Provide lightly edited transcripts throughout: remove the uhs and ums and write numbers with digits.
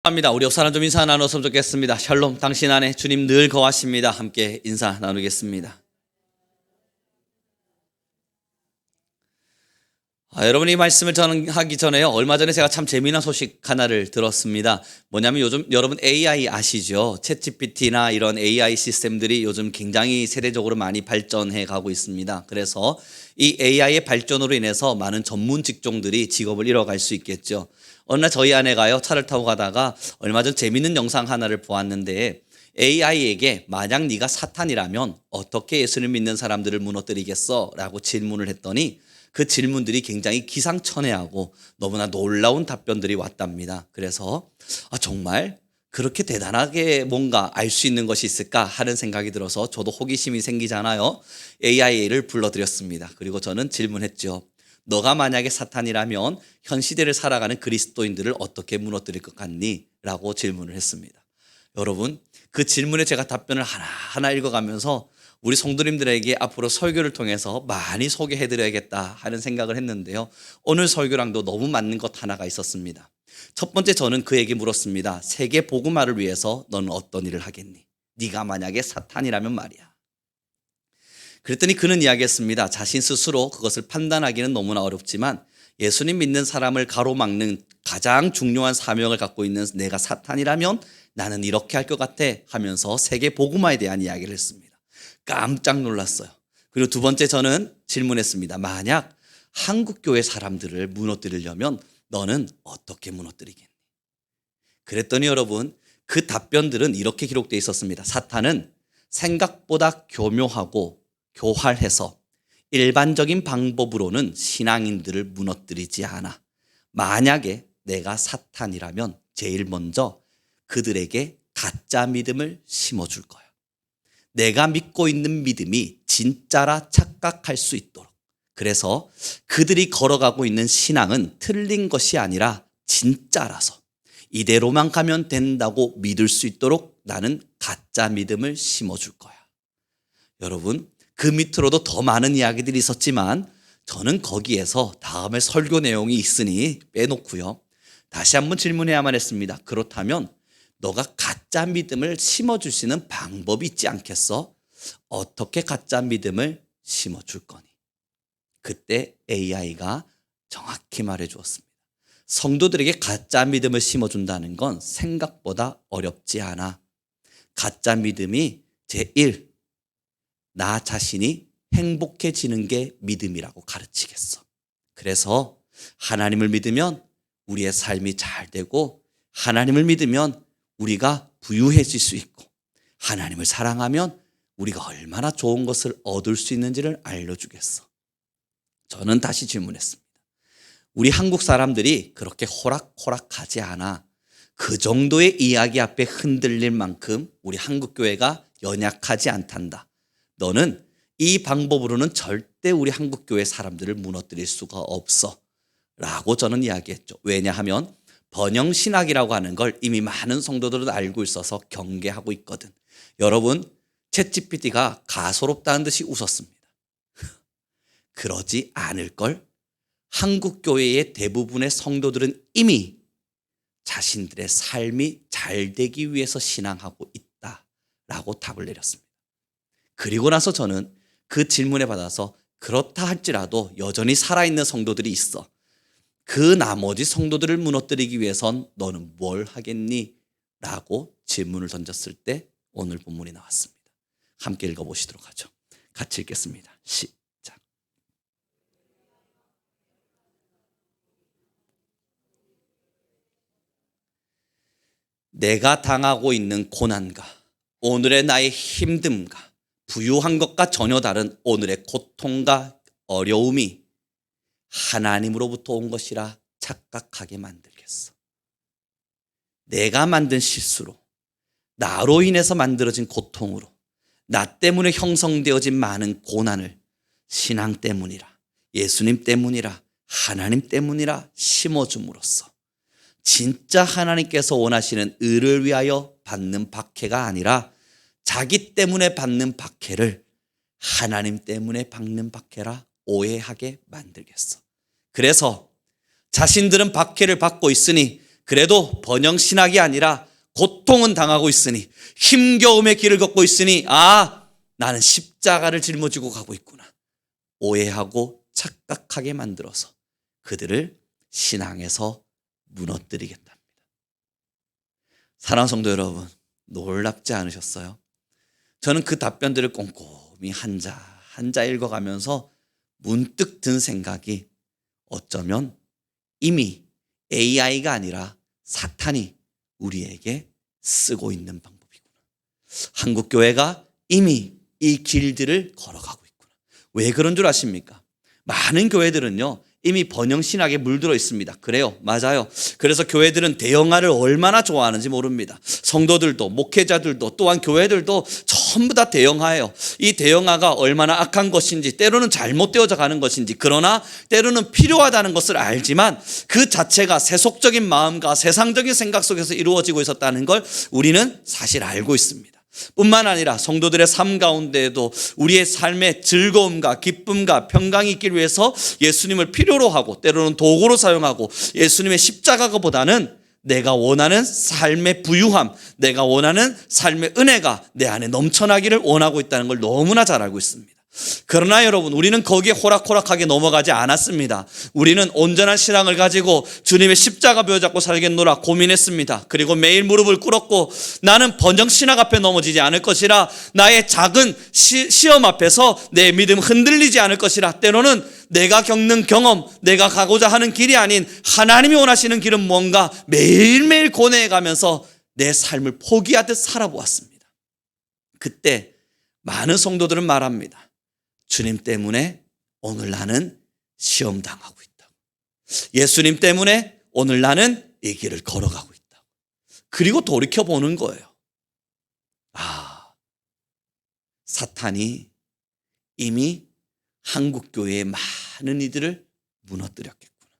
합니다. 우리 옆사람 좀 인사 나눴으면 좋겠습니다. 샬롬, 당신 안에 주님 늘 거하십니다. 함께 인사 나누겠습니다. 여러분이 말씀을 전하기 전에요. 얼마 전에 제가 참 재미난 소식 하나를 들었습니다. 뭐냐면 요즘 여러분 AI 아시죠? 챗GPT나 이런 AI 시스템들이 요즘 굉장히 세대적으로 많이 발전해 가고 있습니다. 그래서 이 AI의 발전으로 인해서 많은 전문 직종들이 직업을 잃어갈 수 있겠죠. 어느 날 저희 아내가요, 차를 타고 가다가 얼마 전 재미있는 영상 하나를 보았는데 AI에게 만약 네가 사탄이라면 어떻게 예수를 믿는 사람들을 무너뜨리겠어? 라고 질문을 했더니 그 질문들이 굉장히 기상천외하고 너무나 놀라운 답변들이 왔답니다. 그래서 정말 그렇게 대단하게 뭔가 알 수 있는 것이 있을까 하는 생각이 들어서 저도 호기심이 생기잖아요. AI를 불러드렸습니다. 그리고 저는 질문했죠. 너가 만약에 사탄이라면 현 시대를 살아가는 그리스도인들을 어떻게 무너뜨릴 것 같니? 라고 질문을 했습니다. 여러분, 그 질문에 제가 답변을 하나하나 읽어가면서 우리 성도님들에게 앞으로 설교를 통해서 많이 소개해드려야겠다 하는 생각을 했는데요. 오늘 설교랑도 너무 맞는 것 하나가 있었습니다. 첫 번째, 저는 그에게 물었습니다. 세계 복음화를 위해서 너는 어떤 일을 하겠니? 네가 만약에 사탄이라면 말이야. 그랬더니 그는 이야기했습니다. 자신 스스로 그것을 판단하기는 너무나 어렵지만 예수님 믿는 사람을 가로막는 가장 중요한 사명을 갖고 있는 내가 사탄이라면 나는 이렇게 할 것 같아 하면서 세계 복음화에 대한 이야기를 했습니다. 깜짝 놀랐어요. 그리고 두 번째, 저는 질문했습니다. 만약 한국교회 사람들을 무너뜨리려면 너는 어떻게 무너뜨리겠니? 그랬더니 여러분, 그 답변들은 이렇게 기록되어 있었습니다. 사탄은 생각보다 교묘하고 교활해서 일반적인 방법으로는 신앙인들을 무너뜨리지 않아. 만약에 내가 사탄이라면 제일 먼저 그들에게 가짜 믿음을 심어줄 거야. 내가 믿고 있는 믿음이 진짜라 착각할 수 있도록. 그래서 그들이 걸어가고 있는 신앙은 틀린 것이 아니라 진짜라서 이대로만 가면 된다고 믿을 수 있도록 나는 가짜 믿음을 심어줄 거야. 여러분, 그 밑으로도 더 많은 이야기들이 있었지만 저는 거기에서 다음에 설교 내용이 있으니 빼놓고요. 다시 한번 질문해야만 했습니다. 그렇다면 너가 가짜 믿음을 심어줄 수 있는 방법이 있지 않겠어? 어떻게 가짜 믿음을 심어줄 거니? 그때 AI가 정확히 말해 주었습니다. 성도들에게 가짜 믿음을 심어준다는 건 생각보다 어렵지 않아. 가짜 믿음이 제1, 나 자신이 행복해지는 게 믿음이라고 가르치겠어. 그래서 하나님을 믿으면 우리의 삶이 잘 되고, 하나님을 믿으면 우리가 부유해질 수 있고, 하나님을 사랑하면 우리가 얼마나 좋은 것을 얻을 수 있는지를 알려주겠어. 저는 다시 질문했습니다. 우리 한국 사람들이 그렇게 호락호락하지 않아. 그 정도의 이야기 앞에 흔들릴 만큼 우리 한국 교회가 연약하지 않단다. 너는 이 방법으로는 절대 우리 한국교회 사람들을 무너뜨릴 수가 없어 라고 저는 이야기했죠. 왜냐하면 번영신학이라고 하는 걸 이미 많은 성도들은 알고 있어서 경계하고 있거든. 여러분, 챗GPT가 가소롭다는 듯이 웃었습니다. 그러지 않을걸? 한국교회의 대부분의 성도들은 이미 자신들의 삶이 잘 되기 위해서 신앙하고 있다라고 답을 내렸습니다. 그리고 나서 저는 그 질문에 받아서 그렇다 할지라도 여전히 살아있는 성도들이 있어. 그 나머지 성도들을 무너뜨리기 위해선 너는 뭘 하겠니? 라고 질문을 던졌을 때 오늘 본문이 나왔습니다. 함께 읽어보시도록 하죠. 같이 읽겠습니다. 시작. 내가 당하고 있는 고난과 오늘의 나의 힘듦과 부유한 것과 전혀 다른 오늘의 고통과 어려움이 하나님으로부터 온 것이라 착각하게 만들겠어. 내가 만든 실수로, 나로 인해서 만들어진 고통으로, 나 때문에 형성되어진 많은 고난을 신앙 때문이라, 예수님 때문이라, 하나님 때문이라 심어줌으로써 진짜 하나님께서 원하시는 의를 위하여 받는 박해가 아니라 자기 때문에 받는 박해를 하나님 때문에 받는 박해라 오해하게 만들겠어. 그래서 자신들은 박해를 받고 있으니 그래도 번영신학이 아니라 고통은 당하고 있으니, 힘겨움의 길을 걷고 있으니, 나는 십자가를 짊어지고 가고 있구나, 오해하고 착각하게 만들어서 그들을 신앙에서 무너뜨리겠답니다. 사랑하는 성도 여러분, 놀랍지 않으셨어요? 저는 그 답변들을 꼼꼼히 한자 한자 읽어가면서 문득 든 생각이, 어쩌면 이미 AI가 아니라 사탄이 우리에게 쓰고 있는 방법이구나. 한국교회가 이미 이 길들을 걸어가고 있구나. 왜 그런 줄 아십니까? 많은 교회들은요, 이미 번영신학에 물들어 있습니다. 그래요, 맞아요. 그래서 교회들은 대형화를 얼마나 좋아하는지 모릅니다. 성도들도, 목회자들도, 또한 교회들도 전부 다 대형화예요. 이 대형화가 얼마나 악한 것인지, 때로는 잘못되어져 가는 것인지, 그러나 때로는 필요하다는 것을 알지만 그 자체가 세속적인 마음과 세상적인 생각 속에서 이루어지고 있었다는 걸 우리는 사실 알고 있습니다. 뿐만 아니라 성도들의 삶 가운데에도 우리의 삶의 즐거움과 기쁨과 평강이 있기 위해서 예수님을 필요로 하고, 때로는 도구로 사용하고, 예수님의 십자가보다는 내가 원하는 삶의 부유함, 내가 원하는 삶의 은혜가 내 안에 넘쳐나기를 원하고 있다는 걸 너무나 잘 알고 있습니다. 그러나 여러분, 우리는 거기에 호락호락하게 넘어가지 않았습니다. 우리는 온전한 신앙을 가지고 주님의 십자가 벼잡고 살겠노라 고민했습니다. 그리고 매일 무릎을 꿇었고, 나는 번영신학 앞에 넘어지지 않을 것이라, 나의 작은 시험 앞에서 내 믿음 흔들리지 않을 것이라. 때로는 내가 겪는 경험, 내가 가고자 하는 길이 아닌 하나님이 원하시는 길은 뭔가 매일매일 고뇌해가면서 내 삶을 포기하듯 살아보았습니다. 그때 많은 성도들은 말합니다. 주님 때문에 오늘 나는 시험 당하고 있다고. 예수님 때문에 오늘 나는 이 길을 걸어가고 있다고. 그리고 돌이켜보는 거예요. 사탄이 이미 한국교회의 많은 이들을 무너뜨렸겠구나.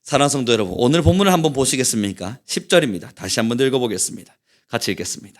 사랑하는 성도 여러분, 오늘 본문을 한번 보시겠습니까? 10절입니다. 다시 한번 읽어보겠습니다. 같이 읽겠습니다.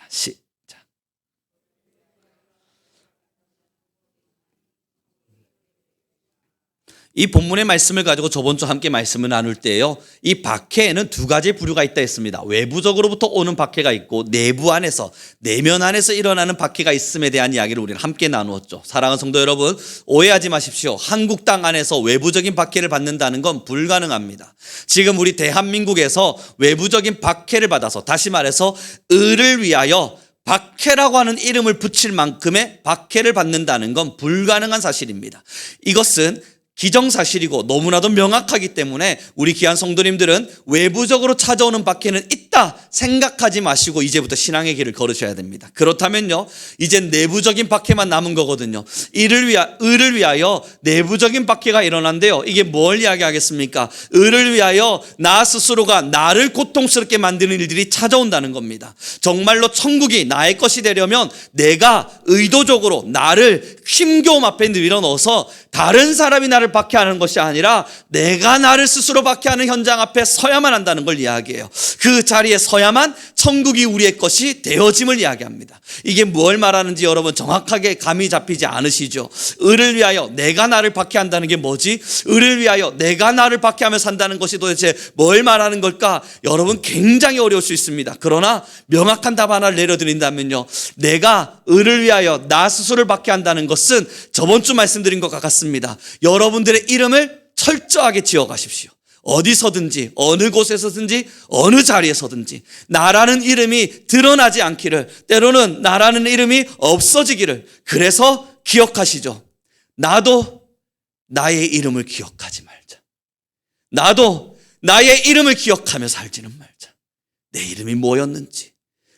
이 본문의 말씀을 가지고 저번 주 함께 말씀을 나눌 때요, 이 박해에는 두 가지 부류가 있다 했습니다. 외부적으로부터 오는 박해가 있고, 내부 안에서, 내면 안에서 일어나는 박해가 있음에 대한 이야기를 우리는 함께 나누었죠. 사랑하는 성도 여러분, 오해하지 마십시오. 한국 땅 안에서 외부적인 박해를 받는다는 건 불가능합니다. 지금 우리 대한민국에서 외부적인 박해를 받아서, 다시 말해서 을을 위하여 박해라고 하는 이름을 붙일 만큼의 박해를 받는다는 건 불가능한 사실입니다. 이것은 기정사실이고 너무나도 명확하기 때문에 우리 귀한 성도님들은 외부적으로 찾아오는 박해는 있다 생각하지 마시고 이제부터 신앙의 길을 걸으셔야 됩니다. 그렇다면요, 이제 내부적인 박해만 남은 거거든요. 을을 위하여 내부적인 박해가 일어난대요. 이게 뭘 이야기하겠습니까? 을을 위하여 나 스스로가 나를 고통스럽게 만드는 일들이 찾아온다는 겁니다. 정말로 천국이 나의 것이 되려면 내가 의도적으로 나를 힘겨움 앞에 밀어넣어서 다른 사람이 나를 박해하는 것이 아니라 내가 나를 스스로 박해하는 현장 앞에 서야만 한다는 걸 이야기해요. 그 자리에 서야만 천국이 우리의 것이 되어짐을 이야기합니다. 이게 뭘 말하는지 여러분 정확하게 감이 잡히지 않으시죠? 을을 위하여 내가 나를 박해한다는 게 뭐지? 을을 위하여 내가 나를 박해하며 산다는 것이 도대체 뭘 말하는 걸까? 여러분 굉장히 어려울 수 있습니다. 그러나 명확한 답 하나를 내려드린다면요, 내가 을을 위하여 나 스스로를 박해한다는 것은 저번 주 말씀드린 것과 같습니다. 여러분들의 이름을 철저하게 지어가십시오. 어디서든지, 어느 곳에서든지, 어느 자리에서든지 나라는 이름이 드러나지 않기를, 때로는 나라는 이름이 없어지기를. 그래서 기억하시죠. 나도 나의 이름을 기억하지 말자. 나도 나의 이름을 기억하며 살지는 말자. 내 이름이 뭐였는지,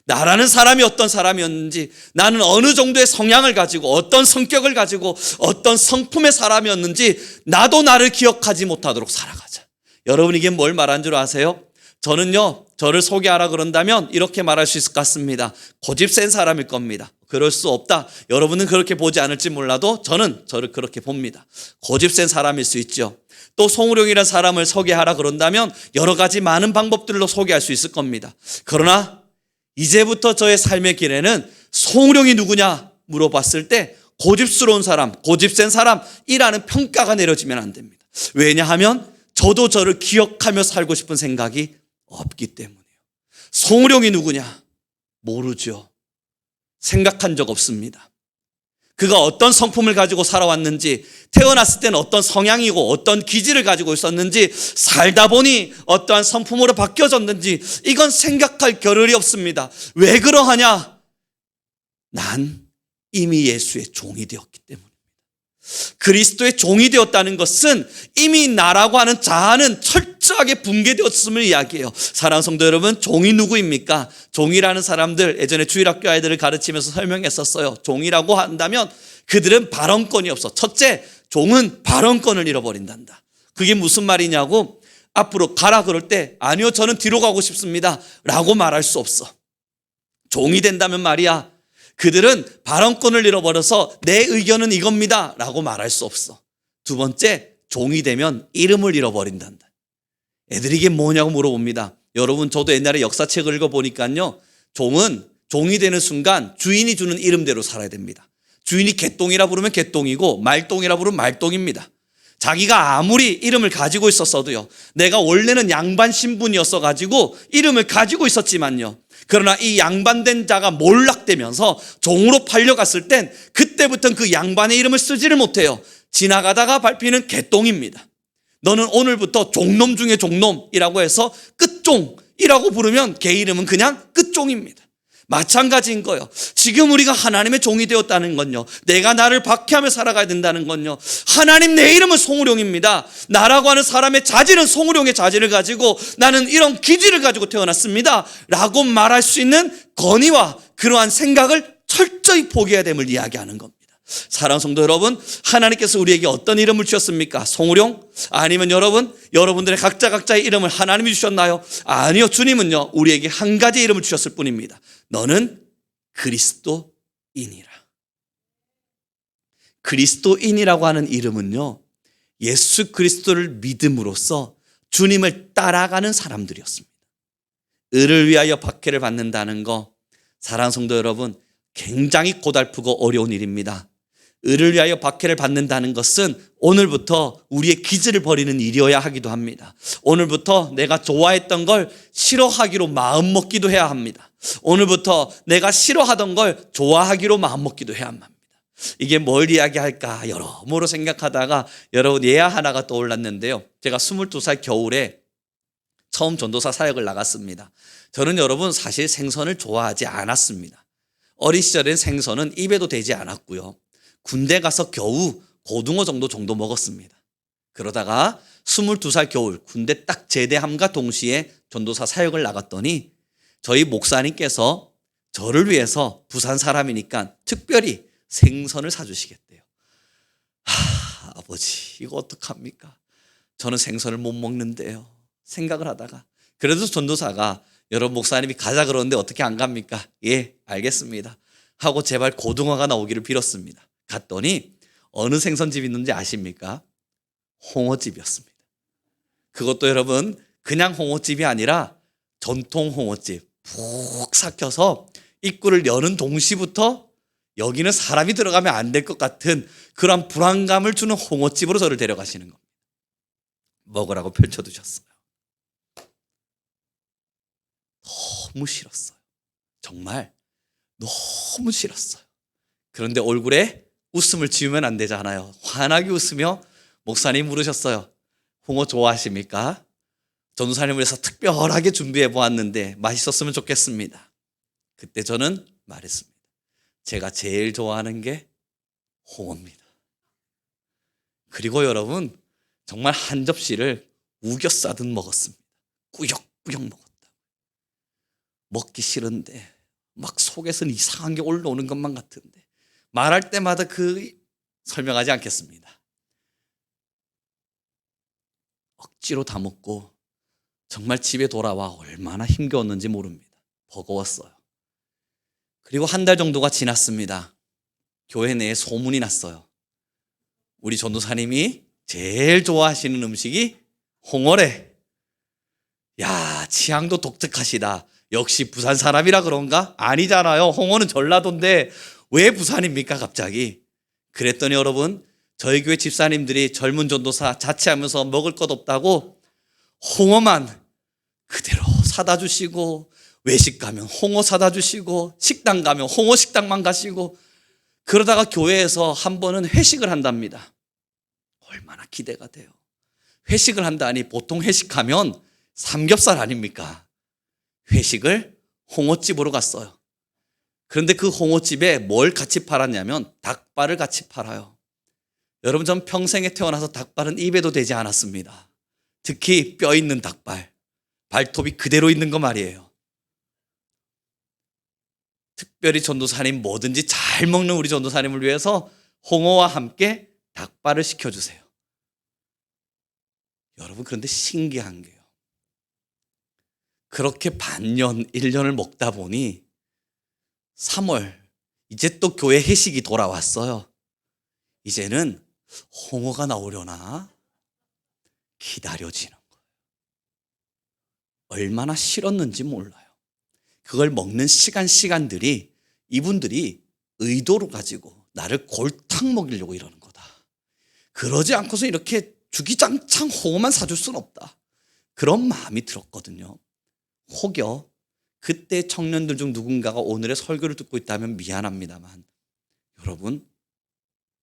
나라는 사람이 어떤 사람이었는지, 나는 어느 정도의 성향을 가지고 어떤 성격을 가지고 어떤 성품의 사람이었는지 나도 나를 기억하지 못하도록 살아가자. 여러분 이게 뭘 말하는 줄 아세요? 저는요, 저를 소개하라 그런다면 이렇게 말할 수 있을 것 같습니다. 고집센 사람일 겁니다. 그럴 수 없다. 여러분은 그렇게 보지 않을지 몰라도 저는 저를 그렇게 봅니다. 고집센 사람일 수 있죠. 또 송우룡이라는 사람을 소개하라 그런다면 여러 가지 많은 방법들로 소개할 수 있을 겁니다. 그러나 이제부터 저의 삶의 길에는 송우룡이 누구냐 물어봤을 때 고집스러운 사람, 고집센 사람이라는 평가가 내려지면 안 됩니다. 왜냐하면 저도 저를 기억하며 살고 싶은 생각이 없기 때문이에요. 송우룡이 누구냐? 모르죠. 생각한 적 없습니다. 그가 어떤 성품을 가지고 살아왔는지, 태어났을 때는 어떤 성향이고 어떤 기질을 가지고 있었는지, 살다 보니 어떠한 성품으로 바뀌어졌는지 이건 생각할 겨를이 없습니다. 왜 그러하냐? 난 이미 예수의 종이 되었기 때문입니다. 그리스도의 종이 되었다는 것은 이미 나라고 하는 자아는 철저하게 붕괴되었음을 이야기해요. 사랑하는 성도 여러분, 종이 누구입니까? 종이라는 사람들 예전에 주일학교 아이들을 가르치면서 설명했었어요. 종이라고 한다면 그들은 발언권이 없어. 첫째, 종은 발언권을 잃어버린단다. 그게 무슨 말이냐고, 앞으로 가라 그럴 때 아니요 저는 뒤로 가고 싶습니다 라고 말할 수 없어. 종이 된다면 말이야, 그들은 발언권을 잃어버려서 내 의견은 이겁니다 라고 말할 수 없어. 두 번째, 종이 되면 이름을 잃어버린단다. 애들이 이게 뭐냐고 물어봅니다. 여러분, 저도 옛날에 역사책을 읽어보니까요, 종은 종이 되는 순간 주인이 주는 이름대로 살아야 됩니다. 주인이 개똥이라 부르면 개똥이고 말똥이라 부르면 말똥입니다. 자기가 아무리 이름을 가지고 있었어도요, 내가 원래는 양반 신분이었어 가지고 이름을 가지고 있었지만요, 그러나 이 양반된 자가 몰락되면서 종으로 팔려갔을 땐 그때부터는 그 양반의 이름을 쓰지를 못해요. 지나가다가 밟히는 개똥입니다. 너는 오늘부터 종놈 중에 종놈이라고 해서 끝종이라고 부르면 걔 이름은 그냥 끝종입니다. 마찬가지인 거예요. 지금 우리가 하나님의 종이 되었다는 건요, 내가 나를 박해하며 살아가야 된다는 건요, 하나님 내 이름은 송우룡입니다, 나라고 하는 사람의 자질은 송우룡의 자질을 가지고 나는 이런 기질을 가지고 태어났습니다 라고 말할 수 있는 권위와 그러한 생각을 철저히 포기해야 됨을 이야기하는 겁니다. 사랑하는 성도 여러분, 하나님께서 우리에게 어떤 이름을 주셨습니까? 송우룡? 아니면 여러분들의 각자의 이름을 하나님이 주셨나요? 아니요, 주님은요 우리에게 한 가지 이름을 주셨을 뿐입니다. 너는 그리스도인이라. 그리스도인이라고 하는 이름은요, 예수 그리스도를 믿음으로써 주님을 따라가는 사람들이었습니다. 을을 위하여 박해를 받는다는 거, 사랑하는 성도 여러분, 굉장히 고달프고 어려운 일입니다. 을을 위하여 박해를 받는다는 것은 오늘부터 우리의 기질을 버리는 일이어야 하기도 합니다. 오늘부터 내가 좋아했던 걸 싫어하기로 마음먹기도 해야 합니다. 오늘부터 내가 싫어하던 걸 좋아하기로 마음먹기도 해야 합니다. 이게 뭘 이야기할까 여러모로 생각하다가 여러분 예화 하나가 떠올랐는데요, 제가 22살 겨울에 처음 전도사 사역을 나갔습니다. 저는 여러분 사실 생선을 좋아하지 않았습니다. 어린 시절엔 생선은 입에도 대지 않았고요, 군대 가서 겨우 고등어 정도 먹었습니다. 그러다가 22살 겨울 군대 딱 제대함과 동시에 전도사 사역을 나갔더니 저희 목사님께서 저를 위해서 부산 사람이니까 특별히 생선을 사주시겠대요. 아버지 이거 어떡합니까? 저는 생선을 못 먹는데요. 생각을 하다가 그래도 전도사가 여러분 목사님이 가자 그러는데 어떻게 안 갑니까? 예, 알겠습니다 하고 제발 고등어가 나오기를 빌었습니다. 갔더니 어느 생선집이 있는지 아십니까? 홍어집이었습니다. 그것도 여러분 그냥 홍어집이 아니라 전통 홍어집, 푹 삭혀서 입구를 여는 동시부터 여기는 사람이 들어가면 안 될 것 같은 그런 불안감을 주는 홍어집으로 저를 데려가시는 겁니다. 먹으라고 펼쳐두셨어요. 너무 싫었어요. 정말 너무 싫었어요. 그런데 얼굴에 웃음을 지으면 안 되잖아요. 환하게 웃으며 목사님 물으셨어요. 홍어 좋아하십니까? 전도사님을 위해서 특별하게 준비해 보았는데 맛있었으면 좋겠습니다. 그때 저는 말했습니다. 제가 제일 좋아하는 게 홍어입니다. 그리고 여러분 정말 한 접시를 우겨 싸듯 먹었습니다. 꾸역꾸역 먹었다. 먹기 싫은데 막 속에서는 이상한 게 올라오는 것만 같은데 말할 때마다 설명하지 않겠습니다. 억지로 다 먹고 정말 집에 돌아와 얼마나 힘겨웠는지 모릅니다. 버거웠어요. 그리고 한 달 정도가 지났습니다. 교회 내에 소문이 났어요. 우리 전도사님이 제일 좋아하시는 음식이 홍어래. 야, 취향도 독특하시다. 역시 부산 사람이라 그런가? 아니잖아요. 홍어는 전라도인데 왜 부산입니까 갑자기? 그랬더니 여러분 저희 교회 집사님들이 젊은 전도사 자취하면서 먹을 것 없다고 홍어만 그대로 사다 주시고, 외식 가면 홍어 사다 주시고, 식당 가면 홍어 식당만 가시고, 그러다가 교회에서 한 번은 회식을 한답니다. 얼마나 기대가 돼요. 회식을 한다니, 보통 회식하면 삼겹살 아닙니까? 회식을 홍어집으로 갔어요. 그런데 그 홍어집에 뭘 같이 팔았냐면 닭발을 같이 팔아요. 여러분, 전 평생에 태어나서 닭발은 입에도 대지 않았습니다. 특히 뼈 있는 닭발, 발톱이 그대로 있는 거 말이에요. 특별히 전도사님, 뭐든지 잘 먹는 우리 전도사님을 위해서 홍어와 함께 닭발을 시켜주세요. 여러분, 그런데 신기한 게요, 그렇게 반년, 1년을 먹다 보니 3월, 이제 또 교회 회식이 돌아왔어요. 이제는 홍어가 나오려나 기다려지는 거예요. 얼마나 싫었는지 몰라요. 그걸 먹는 시간들이 이분들이 의도로 가지고 나를 골탕 먹이려고 이러는 거다. 그러지 않고서 이렇게 주기장창 홍어만 사줄 수는 없다. 그런 마음이 들었거든요. 혹여 그때 청년들 중 누군가가 오늘의 설교를 듣고 있다면 미안합니다만 여러분,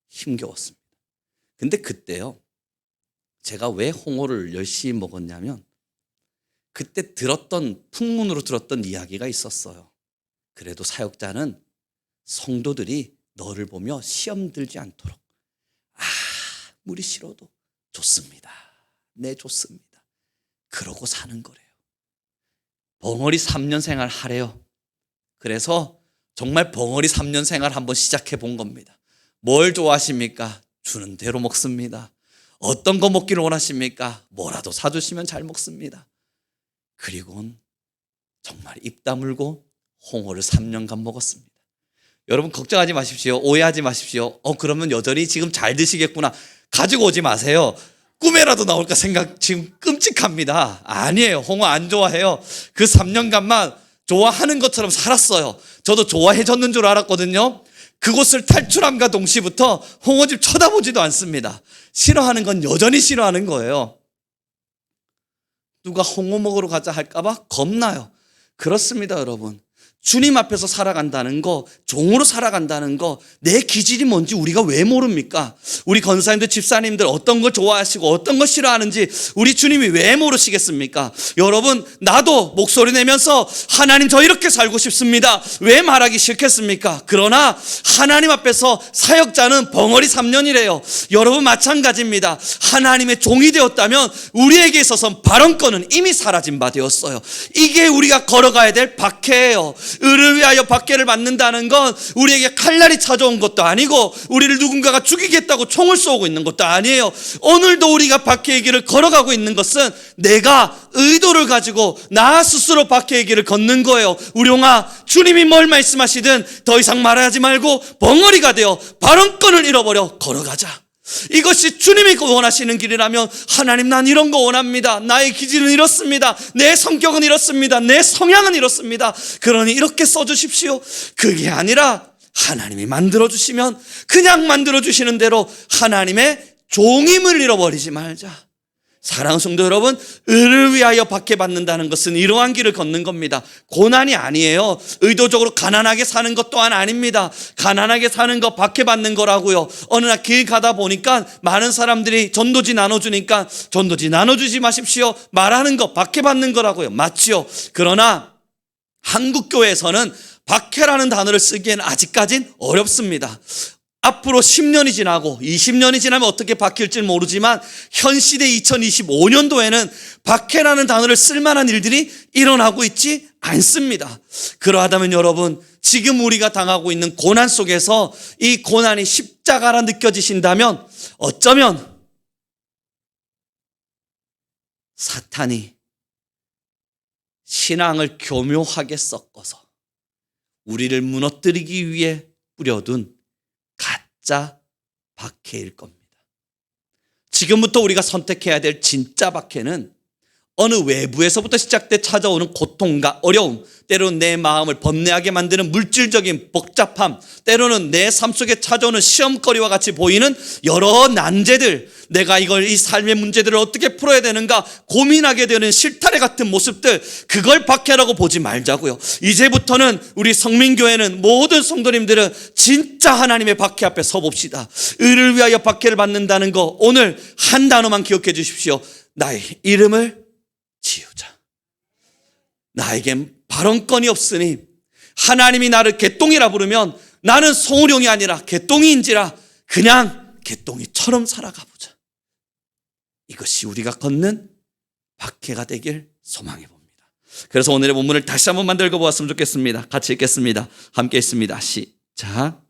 힘겨웠습니다. 근데 그때요, 제가 왜 홍어를 열심히 먹었냐면 그때 풍문으로 들었던 이야기가 있었어요. 그래도 사역자는 성도들이 너를 보며 시험 들지 않도록 아무리 싫어도 좋습니다. 네, 좋습니다. 그러고 사는 거래요. 벙어리 3년 생활 하래요. 그래서 정말 벙어리 3년 생활 한번 시작해 본 겁니다. 뭘 좋아하십니까? 주는 대로 먹습니다. 어떤 거 먹기를 원하십니까? 뭐라도 사주시면 잘 먹습니다. 그리고는 정말 입 다물고 홍어를 3년간 먹었습니다. 여러분, 걱정하지 마십시오. 오해하지 마십시오. 그러면 여전히 지금 잘 드시겠구나. 가지고 오지 마세요. 꿈에라도 나올까 생각 지금 끔찍합니다. 아니에요. 홍어 안 좋아해요. 그 3년간만 좋아하는 것처럼 살았어요. 저도 좋아해졌는 줄 알았거든요. 그곳을 탈출함과 동시부터 홍어집 쳐다보지도 않습니다. 싫어하는 건 여전히 싫어하는 거예요. 누가 홍어 먹으러 가자 할까봐 겁나요. 그렇습니다, 여러분. 주님 앞에서 살아간다는 거, 종으로 살아간다는 거, 내 기질이 뭔지 우리가 왜 모릅니까? 우리 권사님들, 집사님들 어떤 걸 좋아하시고 어떤 걸 싫어하는지 우리 주님이 왜 모르시겠습니까? 여러분, 나도 목소리 내면서 하나님, 저 이렇게 살고 싶습니다. 왜 말하기 싫겠습니까? 그러나 하나님 앞에서 사역자는 벙어리 3년이래요. 여러분, 마찬가지입니다. 하나님의 종이 되었다면 우리에게 있어서 발언권은 이미 사라진 바 되었어요. 이게 우리가 걸어가야 될 박해예요. 의를 위하여 박해를 받는다는 건 우리에게 칼날이 찾아온 것도 아니고 우리를 누군가가 죽이겠다고 총을 쏘고 있는 것도 아니에요. 오늘도 우리가 박해의 길을 걸어가고 있는 것은 내가 의도를 가지고 나 스스로 박해의 길을 걷는 거예요. 우룡아, 주님이 뭘 말씀하시든 더 이상 말하지 말고 벙어리가 되어 발언권을 잃어버려 걸어가자. 이것이 주님이 원하시는 길이라면, 하나님, 난 이런 거 원합니다. 나의 기질은 이렇습니다. 내 성격은 이렇습니다. 내 성향은 이렇습니다. 그러니 이렇게 써주십시오. 그게 아니라 하나님이 만들어주시면 그냥 만들어주시는 대로 하나님의 종임을 잃어버리지 말자. 사랑하는 성도 여러분, 의를 위하여 박해받는다는 것은 이러한 길을 걷는 겁니다. 고난이 아니에요. 의도적으로 가난하게 사는 것 또한 아닙니다. 가난하게 사는 거 박해받는 거라고요. 어느 날 길 가다 보니까 많은 사람들이 전도지 나눠주니까 전도지 나눠주지 마십시오 말하는 거 박해받는 거라고요. 맞지요? 그러나 한국 교회에서는 박해라는 단어를 쓰기에는 아직까진 어렵습니다. 앞으로 10년이 지나고 20년이 지나면 어떻게 바뀔지 모르지만 현 시대 2025년도에는 박해라는 단어를 쓸 만한 일들이 일어나고 있지 않습니다. 그러하다면 여러분, 지금 우리가 당하고 있는 고난 속에서 이 고난이 십자가라 느껴지신다면 어쩌면 사탄이 신앙을 교묘하게 섞어서 우리를 무너뜨리기 위해 뿌려둔 가짜 박해일 겁니다. 지금부터 우리가 선택해야 될 진짜 박해는 어느 외부에서부터 시작돼 찾아오는 고통과 어려움, 때로는 내 마음을 번뇌하게 만드는 물질적인 복잡함, 때로는 내 삶 속에 찾아오는 시험거리와 같이 보이는 여러 난제들, 내가 이 삶의 문제들을 어떻게 풀어야 되는가 고민하게 되는 실타래 같은 모습들, 그걸 박해라고 보지 말자고요. 이제부터는 우리 성민교회는 모든 성도님들은 진짜 하나님의 박해 앞에 서봅시다. 의를 위하여 박해를 받는다는 거 오늘 한 단어만 기억해 주십시오. 나의 이름을 지우자. 나에겐 발언권이 없으니 하나님이 나를 개똥이라 부르면 나는 성우룡이 아니라 개똥이인지라 그냥 개똥이처럼 살아가 보자. 이것이 우리가 걷는 박해가 되길 소망해 봅니다. 그래서 오늘의 본문을 다시 한번 만들고 보았으면 좋겠습니다. 같이 읽겠습니다. 함께 읽습니다. 시작.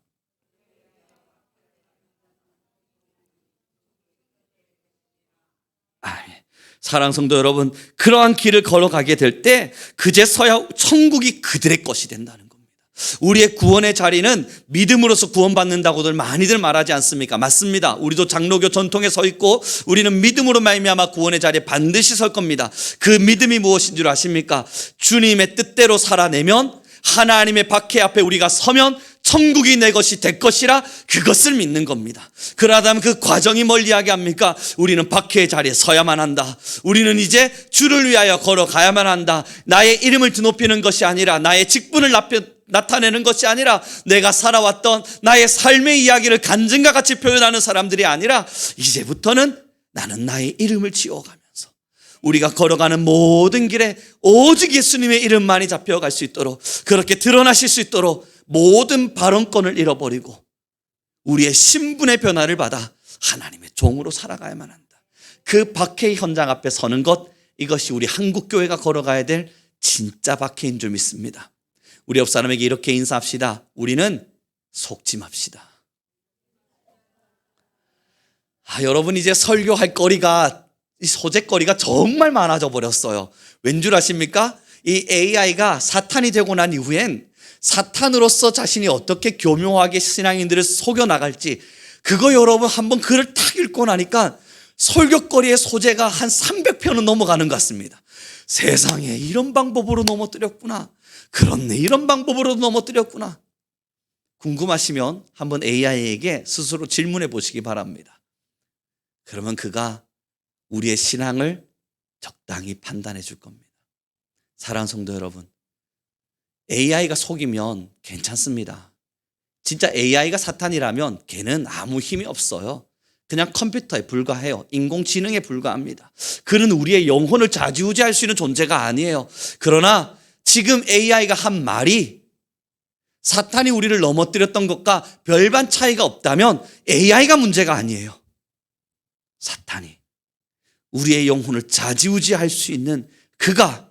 사랑하는 성도 여러분, 그러한 길을 걸어가게 될 때 그제서야 천국이 그들의 것이 된다는 겁니다. 우리의 구원의 자리는 믿음으로서 구원받는다고들 많이들 말하지 않습니까? 맞습니다. 우리도 장로교 전통에 서 있고 우리는 믿음으로 말미암아 구원의 자리에 반드시 설 겁니다. 그 믿음이 무엇인 줄 아십니까? 주님의 뜻대로 살아내면, 하나님의 박해 앞에 우리가 서면 천국이 내 것이 될 것이라 그것을 믿는 겁니다. 그러다면 그 과정이 뭘 이야기합니까? 우리는 박해의 자리에 서야만 한다. 우리는 이제 주를 위하여 걸어가야만 한다. 나의 이름을 드높이는 것이 아니라, 나의 직분을 나타내는 것이 아니라, 내가 살아왔던 나의 삶의 이야기를 간증과 같이 표현하는 사람들이 아니라, 이제부터는 나는 나의 이름을 지워가면서 우리가 걸어가는 모든 길에 오직 예수님의 이름만이 잡혀갈 수 있도록, 그렇게 드러나실 수 있도록 모든 발언권을 잃어버리고 우리의 신분의 변화를 받아 하나님의 종으로 살아가야만 한다. 그 박해의 현장 앞에 서는 것, 이것이 우리 한국교회가 걸어가야 될 진짜 박해인 줄 믿습니다. 우리 옆 사람에게 이렇게 인사합시다. 우리는 속지 맙시다. 여러분, 이제 설교할 거리가, 이 소재거리가 정말 많아져 버렸어요. 왠 줄 아십니까? 이 AI가 사탄이 되고 난 이후엔 사탄으로서 자신이 어떻게 교묘하게 신앙인들을 속여나갈지, 그거 여러분 한번 글을 탁 읽고 나니까 설교거리의 소재가 한 300편은 넘어가는 것 같습니다. 세상에 이런 방법으로 넘어뜨렸구나. 그렇네, 이런 방법으로 넘어뜨렸구나. 궁금하시면 한번 AI에게 스스로 질문해 보시기 바랍니다. 그러면 그가 우리의 신앙을 적당히 판단해 줄 겁니다. 사랑하는 성도 여러분, AI가 속이면 괜찮습니다. 진짜 AI가 사탄이라면 걔는 아무 힘이 없어요. 그냥 컴퓨터에 불과해요. 인공지능에 불과합니다. 그는 우리의 영혼을 좌지우지할 수 있는 존재가 아니에요. 그러나 지금 AI가 한 말이 사탄이 우리를 넘어뜨렸던 것과 별반 차이가 없다면 AI가 문제가 아니에요. 사탄이 우리의 영혼을 좌지우지할 수 있는 그가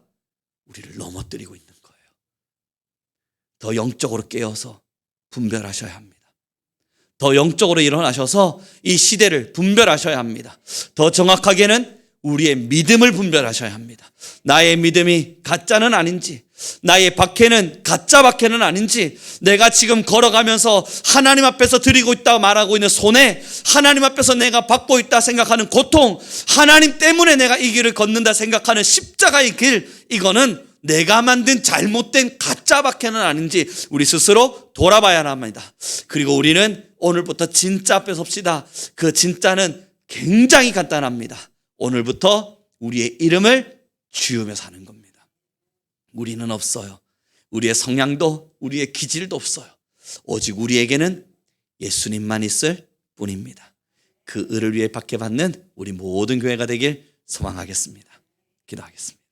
우리를 넘어뜨리고 있는 거예요. 더 영적으로 깨어서 분별하셔야 합니다. 더 영적으로 일어나셔서 이 시대를 분별하셔야 합니다. 더 정확하게는 우리의 믿음을 분별하셔야 합니다. 나의 믿음이 가짜는 아닌지, 나의 박해는 가짜 박해는 아닌지, 내가 지금 걸어가면서 하나님 앞에서 드리고 있다고 말하고 있는 손해, 하나님 앞에서 내가 받고 있다 생각하는 고통, 하나님 때문에 내가 이 길을 걷는다 생각하는 십자가의 길, 이거는 내가 만든 잘못된 가짜 박해는 아닌지 우리 스스로 돌아봐야 합니다. 그리고 우리는 오늘부터 진짜 앞에 섭시다. 그 진짜는 굉장히 간단합니다. 오늘부터 우리의 이름을 지우며 사는 겁니다. 우리는 없어요. 우리의 성향도 우리의 기질도 없어요. 오직 우리에게는 예수님만 있을 뿐입니다. 그 의를 위해 박해받는 우리 모든 교회가 되길 소망하겠습니다. 기도하겠습니다.